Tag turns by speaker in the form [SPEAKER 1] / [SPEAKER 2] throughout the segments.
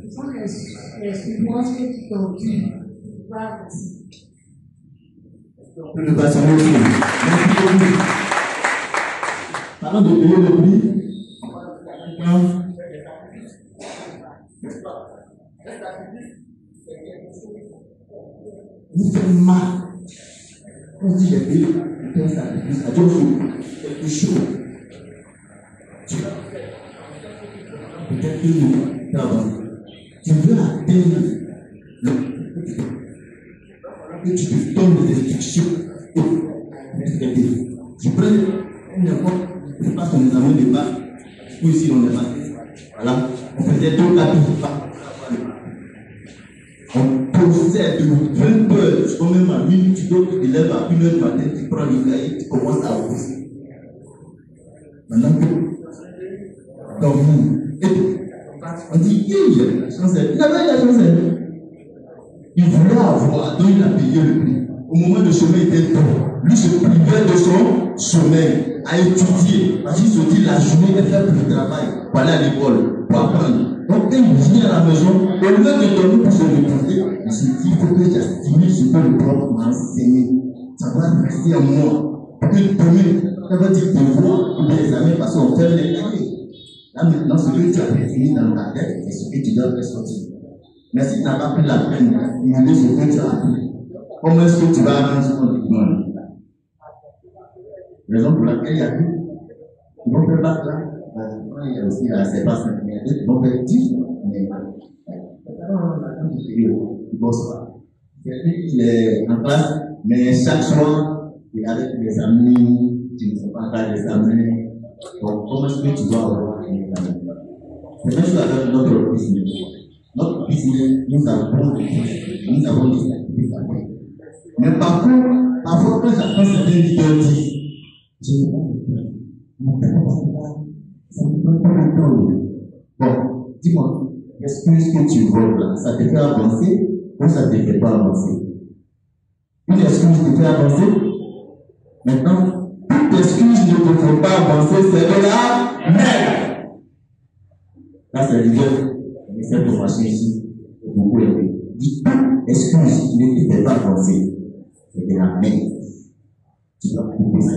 [SPEAKER 1] Son excuse-moi que tu continues. Voilà.
[SPEAKER 2] Nous passons aussi. Parlons de payer le prix. Vous faites mal. On dit j'ai payé un sacrifice à Dieu, quelque chose. Peut-être que tu veux atteindre que tu te donnes des instructions. Je prends n'importe, je passe qu'on nous amène des pas, ou ici on est passé. Voilà, on faisait 2 tapis. On possède de 20 heures jusqu'au même à minuit, tu dois te lever à 1h du matin, tu prends le cahier, tu commences à bosser. Maintenant que dormir, et on dit, il avait la chance, il voulait avoir, donc il a payé le prix. Au moment de sommeil, il était tôt. Lui se privait de son sommeil à étudier. Parce qu'il se dit la journée, il fait le travail pour aller à l'école, pour apprendre. Donc, quand il vient à la maison, au lieu de dormir pour se reposer, il se dit il faut que j'assimile ce que le prof m'a enseigné. Ça va rester en moi. Pour que demain, ça va dire devoir ou des examens parce qu'on fait les cahiers. Là maintenant, ce que tu as défini dans ta tête, c'est ce que tu dois ressortir. Mais si tu n'as pas pris la peine de ce que tu as appris, comment est-ce que tu vas avancer dans le monde? Raison pour laquelle il y a plus. Ils vont faire battre là. Il y a aussi la séparation. Ils vont faire 10. Mais ils ne bossent pas. Il est en classe, mais chaque soir, il est avec des amis, tu ne sais pas faire des examens. Donc, comment est-ce que tu dois avoir un examen? C'est même chose avec notre business. Notre business, nous avons des sacrifices à faire. Mais par contre, parfois, quand j'apprends certains leaders disent, je ne sais pas, ça ne prend pas le temps. Bon, dis-moi, l'excuse que tu vois là, ça te fait avancer ou ça ne te fait pas avancer? Une excuse te fait avancer? Maintenant, toute excuse ne te fait pas avancer, c'est de la merde. Là, c'est le leader. Cette formation ici, beaucoup aimé. Dis toute excuse ne te fait pas avancer, c'est de la merde. Tu dois couper ça.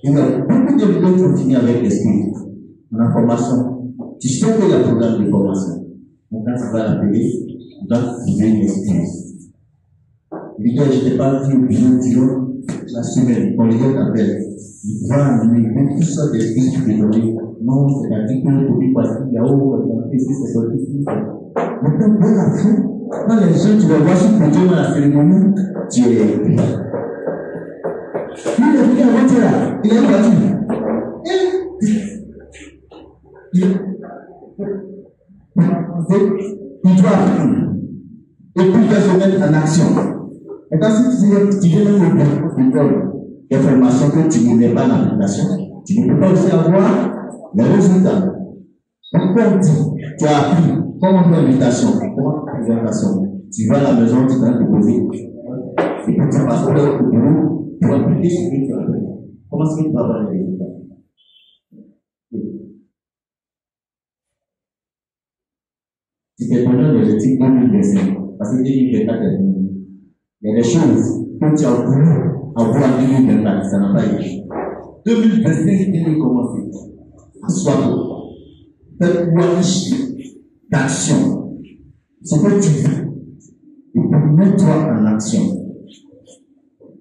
[SPEAKER 2] Il y a beaucoup de leaders qui ont fini avec l'excuse. En formation, tu sais qu'il y a un programme de formation. Donc, quand tu vas l'appeler, tu dois trouver une excuse. Leader, je t'ai pas dit au bureau, la semaine, quand leader t'appelle, il va lui donner toutes sortes d'excuses que tu peux donner. Non, c'est-à-dire que le Covid parce qu'il y a c'est sorti ici. Maintenant, dans la fin, quand les gens, tu vas voir sur le podium à la cérémonie, tu es. Lui, il est venu avant toi là, il est battu. Il doit apprendre. Et puis, il va se mettre en action. Et quand tu viens même au l'école, des formations que tu ne mets pas en application, tu ne peux pas aussi avoir les résultats. Donc, quand tu as appris comment faire l'invitation, comment faire la présentation, tu vas à la maison, tu vas te poser. Et puis, tu passes au bureau pour appliquer ce que tu as appris. Comment est-ce que tu vas avoir les résultats? Si tu es pendant les études 2025, parce que 2024 est fini, il y a des choses que tu as voulu avoir en 2024, ça n'a pas été. 2025 est commencé. Assois-toi. Fais-toi d'action. Ce que tu veux. Et puis mets-toi en action.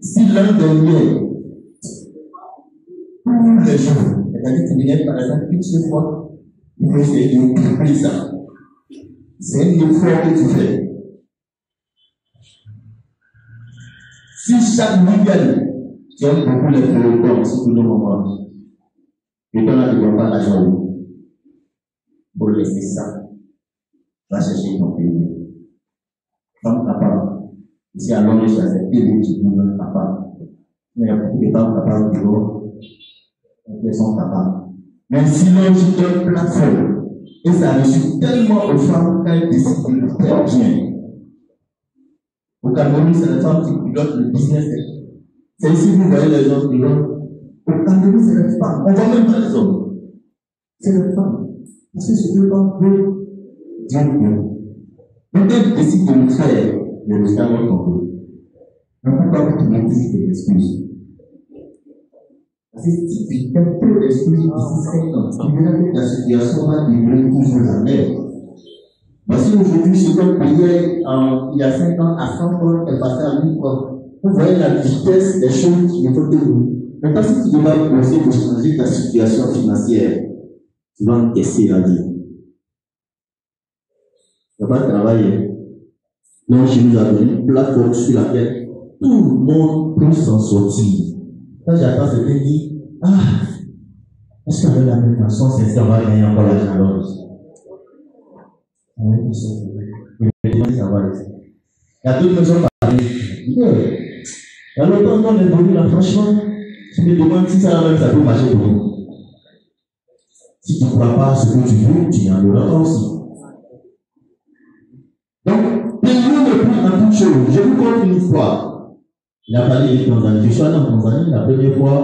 [SPEAKER 2] Si l'un dernier, tous les jours, c'est-à-dire que tu viens par exemple une seule fois, il faut essayer de couper ça. C'est un effort que tu fais. Si chaque week-end, tu aimes beaucoup les télécoms, surtout le moment, et toi là, tu ne vois pas l'argent. Pour laisser ça, va chercher ton pays. Femme capable. Ici à Londres, j'ai accepté les petits mouvements capables. Mais il y a beaucoup de femmes capables qui elles sont capables. Mais sinon, j'ai une plateforme. Et ça réussit tellement aux femmes qu'elles décident de le faire bien. Au Cameroun, c'est les femmes qui pilotent le business. C'est ici que vous voyez les hommes pilotent. Au Cameroun, c'est les femmes. On ne voit même pas les hommes. C'est les femmes. Parce que ce que les femmes veulent, Dieu nous. Donc, elle décide de nous faire les résultats de notre compte. Donc, pourquoi vous montez des excuses? Parce que si tu fais trop d'excuses ici, tu verras que ta situation va devenir toujours la même. Parce qu'aujourd'hui, ce qu'on payait il y a 5 ans à 100 francs, elle passait à 1000 francs. Vous voyez la vitesse des choses qui est autour de nous. Mais parce que tu dois poser pour changer ta situation financière, tu vas encaisser la vie. Tu vas pas travailler. Donc, je nous ai donné une plateforme sur laquelle tout le monde peut s'en sortir. Quand j'attends, c'est de dire, est-ce qu'avec la même façon, c'est on va gagner encore l'argent alors? Il y a d'autres maisons pareilles. Il y a longtemps qu'on est venu là, franchement, je me demande si ça peut marcher pour nous. Si tu ne crois pas à ce que tu veux, tu en auras aussi. Donc, payons le prix en toute chose. Je vous compte une histoire. Il a parlé de Tanzanie. Je suis allé en Tanzanie la première fois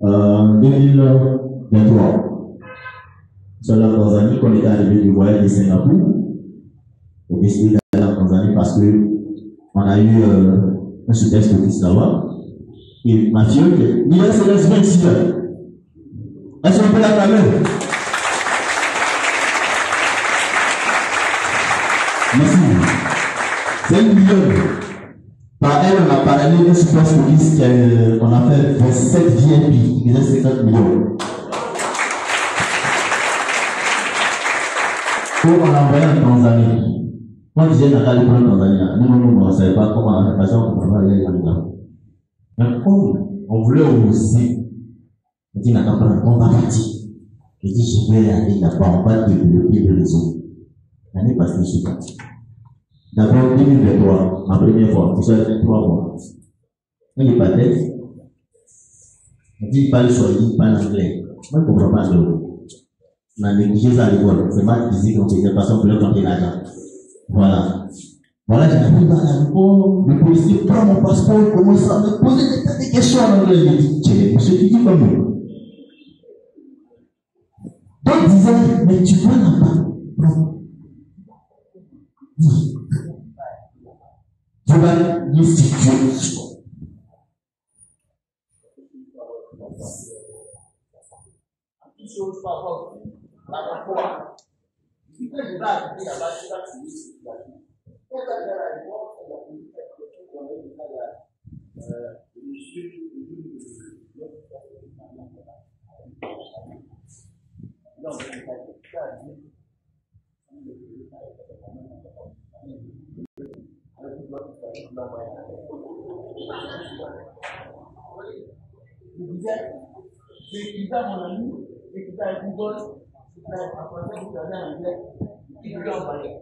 [SPEAKER 2] en 2023. Je suis allé en Tanzanie quand on était arrivé du voyage de Singapour. J'ai décidé d'aller en Tanzanie parce qu'on a eu un super office là-bas. Et ma fille, Mila Céleste, 26 ans. Est-ce qu'on peut l'acclamer? Merci. C'est une million. Par elle, on a parlé d'un super office qu'on a fait 27 VIP, qui faisait 50 millions. Pour on l'a envoyé en Tanzanie. Moi, je disais, Nathalie, pour en Tanzanie. Non, on ne savait pas comment on a fait on pouvait aller là-dedans. Mais comme on voulait aussi, on dit, Nathalie, on va partir. Je dis, je vais aller là-bas, on va développer le réseau. L'année passée, je suis parti. D'abord, 2023, ma première fois, je suis allé 3 mois. Quand il partait, on dit, il parle sur il parle anglais. Moi, je ne comprends pas anglais. On a négligé ça à l'école. C'est pas physique, on faisait pas ça pour leur compter l'argent. Voilà. Voilà, j'arrive à l'aéroport, le policier prend mon passeport, commence à me poser des questions en anglais. Il dit, tiens, monsieur, tu dis comme nous. Donc, il disait, mais tu vas là-bas. Dis. Je vais l'institut.
[SPEAKER 3] J'ai à mon ami, j'ai à Google, j'ai à français, vous avez en anglais, il veut envoyer.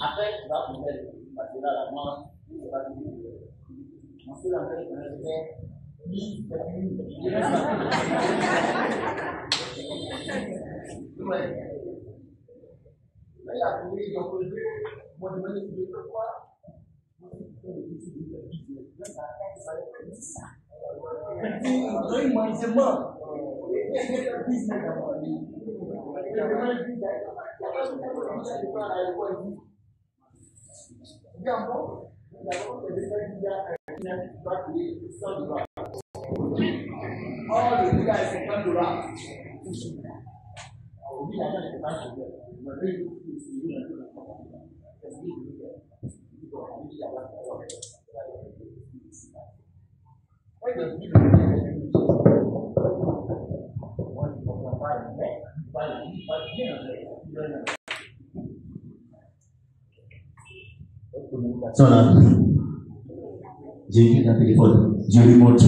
[SPEAKER 3] Après, tu vas pour elle, parce que là, la main, c'est pas tout. Ensuite, l'anglais, il connaît oui, c'est là, il a trouvé, ils ont posé, moi, je me dis, pourquoi?
[SPEAKER 2] J'ai écrit dans le téléphone, je lui montre.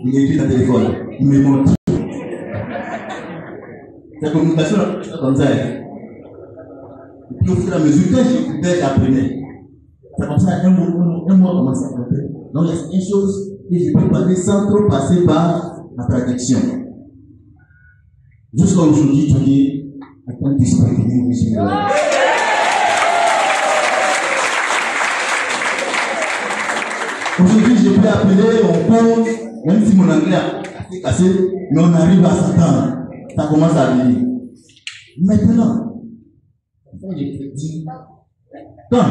[SPEAKER 2] Il écrit dans le téléphone, il me montre. C'est communication comme ça. Et puis au fur et à mesure que j'écoutais, j'apprenais. C'est comme ça, un mois commence à comprendre. Donc il y a une chose que je peux parler sans trop passer par la traduction. Jusqu'à aujourd'hui, tu dis, attends, tu sais pas. Aujourd'hui, je peux appeler, on compte, même si mon anglais est cassé, mais on arrive à s'attendre. Ça commence à venir. Maintenant, Quand je te dis, quand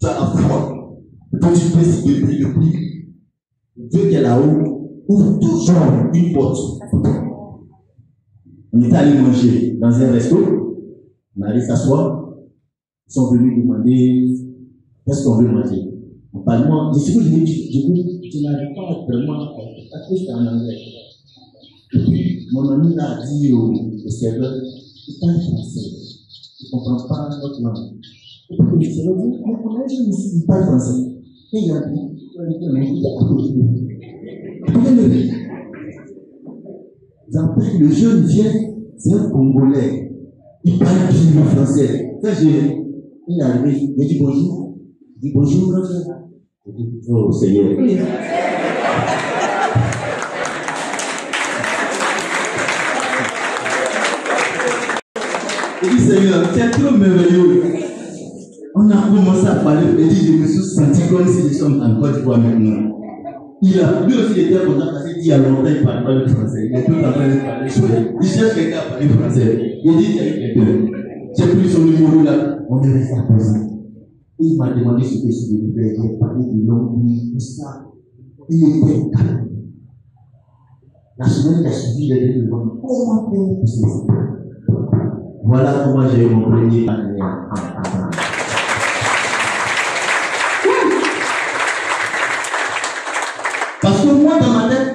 [SPEAKER 2] tu as la foi, quand tu peux célébrer le prix, Dieu qui est là-haut ouvre toujours une porte. On est allé manger dans un resto, on allait s'asseoir, ils sont venus demander qu'est-ce qu'on veut manger. En parlant, je n'arrive pas vraiment à c'est en anglais. Et puis, mon ami a dit au serveur, il parle français, il ne comprend pas notre langue. Et puis, le serveur dit, mais comment je me suis pas français? Et il a dit, le jeune vient, c'est un Congolais, il parle bien le français. Ça, il est arrivé, il dit bonjour. Il dit bonjour, grand frère. Il dit, oh Seigneur. Il dit, Seigneur, c'est trop merveilleux. On a commencé à parler, il dit, je me suis senti comme si nous sommes en Côte d'Ivoire maintenant. Lui aussi, il était content parce qu'il dit, il y a longtemps, il ne parle pas le français. Il est tout en train de parler sur lui. Il cherche quelqu'un à parler français. Il dit, il y a quelqu'un. J'ai pris son numéro là. On est resté à poser. Il m'a demandé ce que je devais faire. J'ai parlé de l'anglais, tout ça. Il était calme. La semaine qui a suivi, il a dit, comment faire pour ça? Voilà comment j'ai eu mon premier partenaire. Parce que moi, dans ma tête,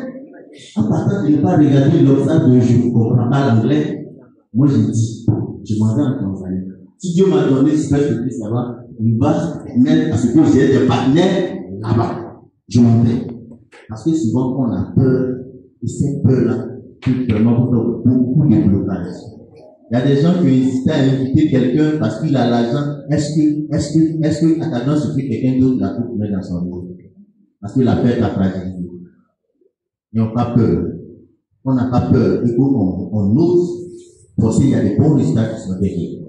[SPEAKER 2] en partant de ne pas regarder l'obstacle que je ne comprends pas l'anglais, moi j'ai dit, je m'en vais en Tanzanie. Si Dieu m'a donné ce que je fais là-bas, il va mettre à ce que j'ai des partenaires là-bas. Je m'en vais. Parce que souvent, on a peur, et cette peur-là peut vraiment faire beaucoup de blocages. Il y a des gens qui hésitent à inviter quelqu'un parce qu'il a l'argent. Est-ce que à ta danse, il fait quelqu'un d'autre la coupe met dans son dos? Parce que la peur t'a fragilisé. N'ayons pas peur. On n'a pas peur. Et on ose forcer, il y a des bons résultats qui sont derrière.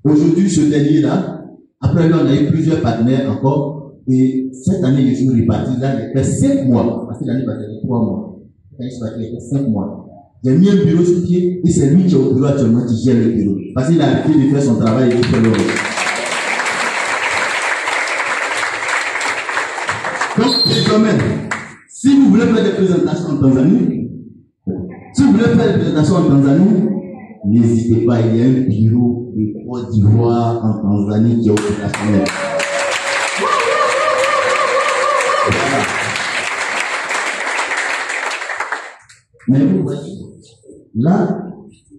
[SPEAKER 2] Aujourd'hui, ce dernier-là, après lui, on a eu plusieurs partenaires encore. Et cette année, je suis reparti. Là, j'ai fait 5 mois. Parce que l'année passée, j'ai 3 mois. L'année passée, j'ai fait 5 mois. J'ai mis un bureau sur pied et c'est lui qui est au bureau actuellement qui gère le bureau. Parce qu'il a arrêté de faire son travail et il fait le reste. Donc, les domaines, si vous voulez faire des présentations en Tanzanie, n'hésitez pas, il y a un bureau de Côte d'Ivoire en Tanzanie qui est opérationnel. Voilà. Mais vous voyez, là,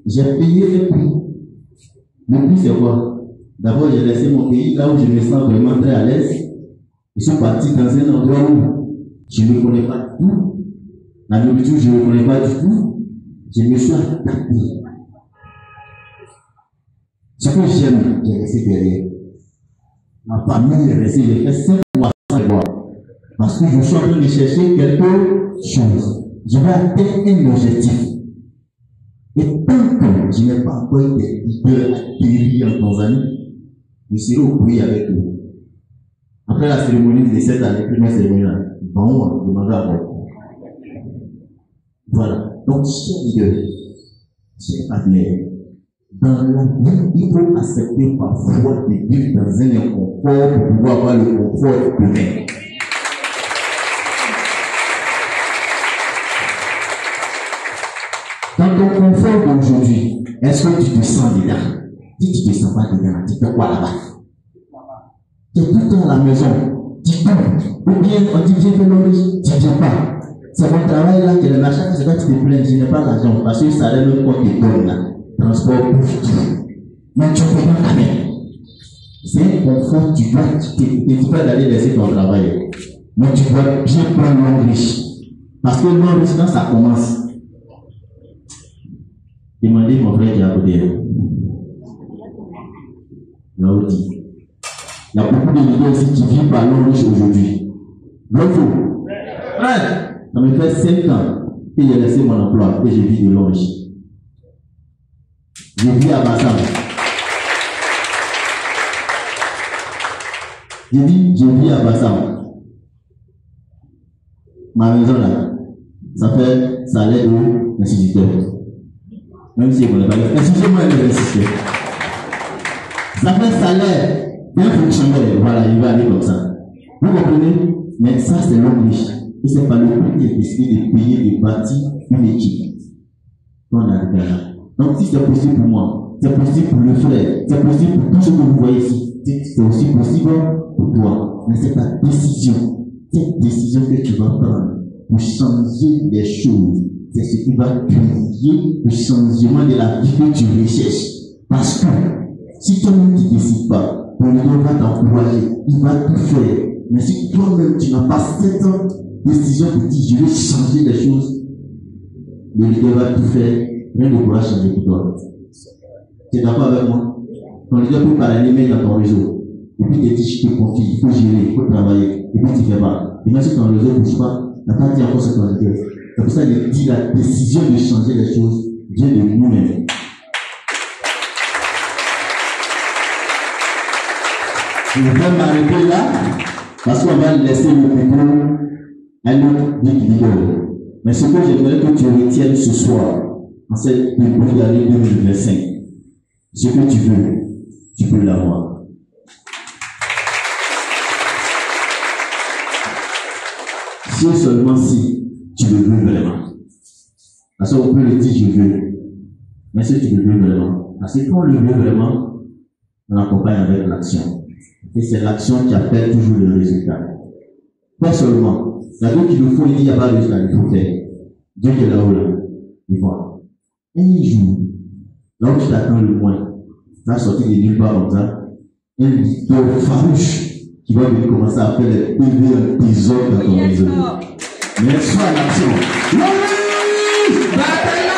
[SPEAKER 2] j'ai payé le prix. Le prix, c'est quoi? D'abord, j'ai laissé mon pays là où je me sens vraiment très à l'aise. Ils sont partis dans un endroit où je ne connais pas du tout. La nourriture, je ne connais pas du tout. Je me suis adapté. Ce que j'aime, j'ai resté derrière. Ma famille est restée, j'ai fait 5 mois sans voir. Parce que je suis en train de chercher quelque chose. Je vais atteindre un objectif. Et tant que je n'ai pas encore été leader accueilli en Tanzanie, je serai au bruit avec eux. Après la cérémonie de cette année, première cérémonie là, bon, demandez à moi. Voilà. Donc, chers leaders, chers partenaires, dans la vie, il faut accepter parfois de vivre dans un inconfort pour pouvoir avoir le confort demain. Dans ton confort d'aujourd'hui, est-ce que tu te sens dedans? Si tu ne te sens pas dedans, tu fais quoi là-bas? Tu es tout le temps à la maison, tu cours, ou bien on dit viens faire l'origine, tu ne viens pas. C'est mon travail là, que le machin, c'est quand tu te plains, je n'ai pas l'argent, parce que ça allait même quoi te donne là. Transport, tout. Mais tu ne peux pas quand même. C'est un confort, tu dois pas d'aller laisser ton travail. Mais tu dois bien prendre l'enrichissement. Parce que l'enrichissement, ça commence. Demandez mon frère qui a côté. Il y a beaucoup de leaders ici qui vivent par l'enrichissement aujourd'hui. L'autre, ça me fait 5 ans que j'ai laissé mon emploi et j'ai vis de l'enrichissement. Je vis à Bassam. Je vis à Bassam. Ma maison là, ça fait salaire de l'instituteur. Même si vous ne connaissez pas, excusez-moi de l'instituteur. Ça fait salaire d'un fonctionnaire. Voilà, il va aller comme ça. Vous comprenez? Mais ça, c'est l'homme riche. Et c'est pas le coup qui est décidé de payer, de bâtir une équipe. On arrive là. Donc, si c'est possible pour moi, c'est possible pour le frère, c'est possible pour tout ce que vous voyez ici, c'est aussi possible pour toi. Mais c'est ta décision. Cette décision que tu vas prendre pour changer les choses, c'est ce qui va créer le changement de la vie que tu recherches. Parce que si toi-même tu ne décides pas, ton leader va t'encourager, il va tout faire. Mais si toi-même tu n'as pas cette décision de dire je vais changer les choses, le leader va tout faire, rien ne pourra changer pour toi. Tu es d'accord avec moi? Ton leader peut parler mais dans ton réseau. Et puis il te dit je te confie, il faut gérer, il faut travailler. Et puis tu ne fais pas. Et même si ton réseau ne bouge pas, tu n'as pas dit encore ce qu'on dit. C'est pour ça qu'il dit la décision de changer les choses vient de nous-mêmes. Je vais m'arrêter là parce qu'on va laisser le micro à notre big leader. Mais ce que j'aimerais que tu retiennes ce soir, en cette début d'année 2025, ce que tu veux, tu peux l'avoir. Si seulement si tu le veux vraiment. Parce qu'on peut le dire je veux. Mais si tu le veux vraiment. Parce que quand on le veut vraiment, on l'accompagne avec l'action. Et c'est l'action qui appelle toujours le résultat. Pas seulement. La vie qu'il nous faut, il dit, il n'y a pas de résultat, il faut faire. Dieu qui est là-haut, là. Il voit. Un jour, là où tu t'attends le moins, tu vas sortir de nulle part comme ça, un leader farouche qui va venir commencer à faire les PV un épisode dans ton réseau. Mais sois à l'action. Oui!